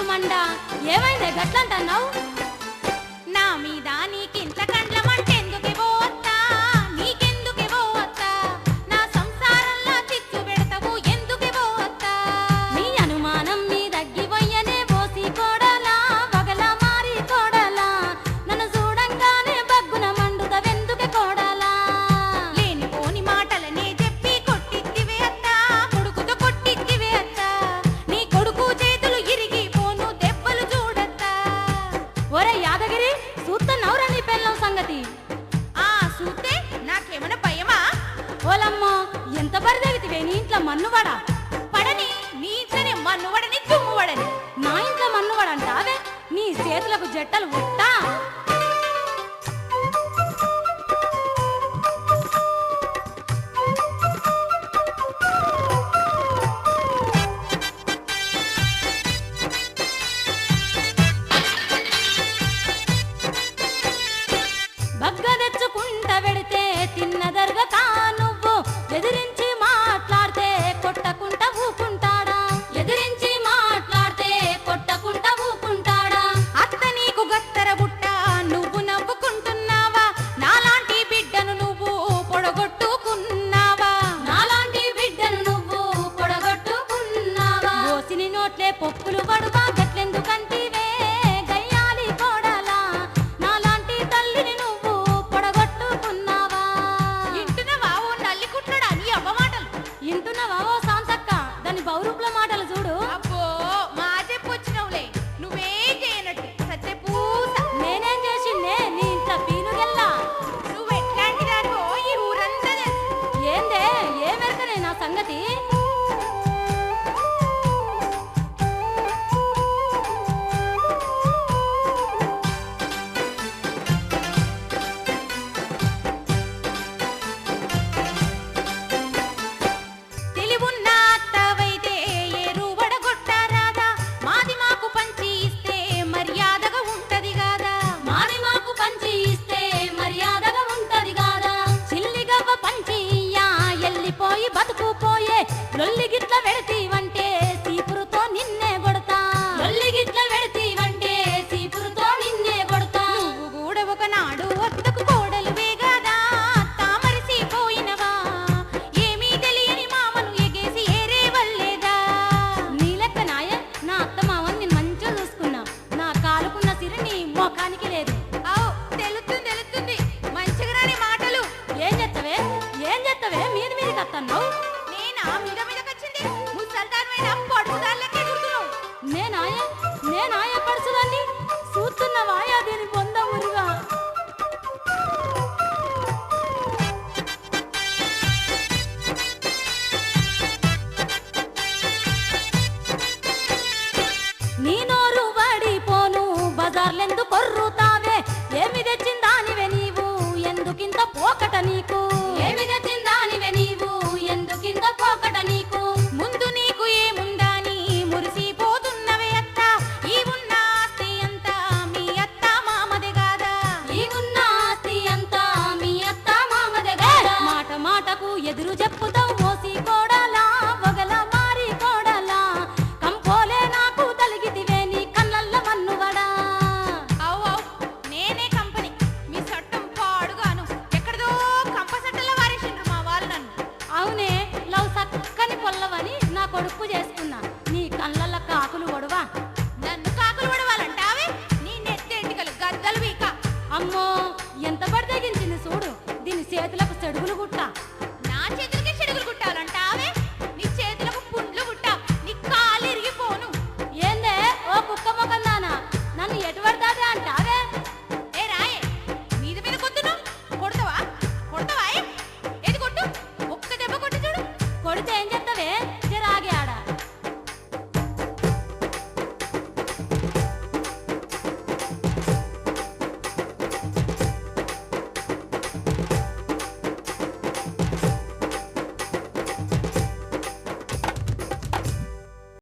కళ్ళు మండ ఏమైందే గట్లంటన్నావు నా మీద నీకింత కండ్ల మంటే ఎందుకు పోవత్తా నీకెందుకు పోవత్తా నా సంసారంలో చిచ్చు పెడతావు ఎందుకు పోవత్తా నీ అనుమానం మీ దగ్గిపోయనే పోసి కోడలా వగల మారి కోడలా నన్ను చూడంగానే బగ్గున మండుదవెందుకే కోడలా లేనిపోని మాటలనే చెప్పి కొట్టిద్దివే అత్తా కొడుకుతో కొట్టిద్దివే అత్తా నీ కొడుకు చేతులు ఇరిగిపోను దెబ్బలు చూడత్తా ఒరే యాదగిరి చూస్తున్నావురా నీ పెళ్ళం సంగతి ఆ సూతే నాకేమైనా భయమా ఓలమ్మో ఎంత బరిదెవితివే నీ ఇంట్లో మన్నువాడా పడని నీ ఇంట్లోనే మన్నువడని తుమ్మువడని నా ఇంట్లో మన్నువాడంటావే నీ చేతులకు జట్టలు ఉట్టా బగ్గ తెచ్చుకుంట వెడితే తిన్నదరగక నువ్వు ఎదిరించి మాట్లాడితే కొట్టకుంట ఊకుంటాడా ఎదిరించి మాట్లాడితే కొట్టకుంట ఊకుంటాడా అత్త నీకు గత్తర బుట్ట నువ్వు నవ్వుకుంటున్నావా నాలాంటి బిడ్డను నువ్వు పొడగొట్టుకున్నావా నాలాంటి బిడ్డను నువ్వు పొడగొట్టుకున్నావా ఓసిని నోట్లే పొక్కులు పడువా గట్లెందుకంటివే గయ్యాలి కోడలా నాలాంటి తల్లిని నువ్వు పొడగొట్టుకున్నావా ఇంటున్నావా ఓ నల్లి కుట్లడా నీ అవ్వ మాటలు ఇంటున్నావా ఓ శాంతక్క దాని బౌరూపుల మాటలు చూడు అబ్బో మా చెప్పొచ్చినవులే నువ్వేం చేయనట్టు సత్య పూస నేనేం చేసిందే నీ ఇంట్లో పీనుగెల్లా నువ్వు ఎట్లాంటి దానివో ఈ ఊరంతా తెలుసు ఏందే ఏ మెరకనే నా సంగతి తెలివున్న అత్తవైతే ఏరు వడగొట్టారాదా మాది మాకు పంచి ఇస్తే మర్యాదగా ఉంటది గాదా మాది మాకు పంచి ఇస్తే మర్యాదగా ఉంటది కాదా చిల్లిగవ్వ పంచి ఇయ్యా ఎల్లిపోయి బతుకుపోయే లొల్లి గిట్ల వెడతీవంటే సీపురుతో నిన్నే కొడతా లొల్లి గిట్ల వెడతీవంటే సీపురుతో నిన్నే కొడతా నువ్వు కూడా ఒకనాడు వద్దకు కోడలువే గాదా తామరిసిపోయినవా ఏమీ తెలియని మామను ఎగేసి ఏరే వల్లేదా నీ లెక్క నాయ నా అత్తమావని నేను మంచిగా చూసుకున్నా నా కాలుకున్న సిరి నీ మోకానికి లేదు అవు తెలుస్తుంది మంచిగా రాని మాటలు ఏం చేత్తవే మీద మీదకి అత్తన్నావు నేనా మీదకొచ్చింది ముసల్దానమైన పడుదాళ్ళకే దుర్తున్నావు నేనాయ పడుచుదాన్ని చూస్తున్నవాయా దీని పొందమురి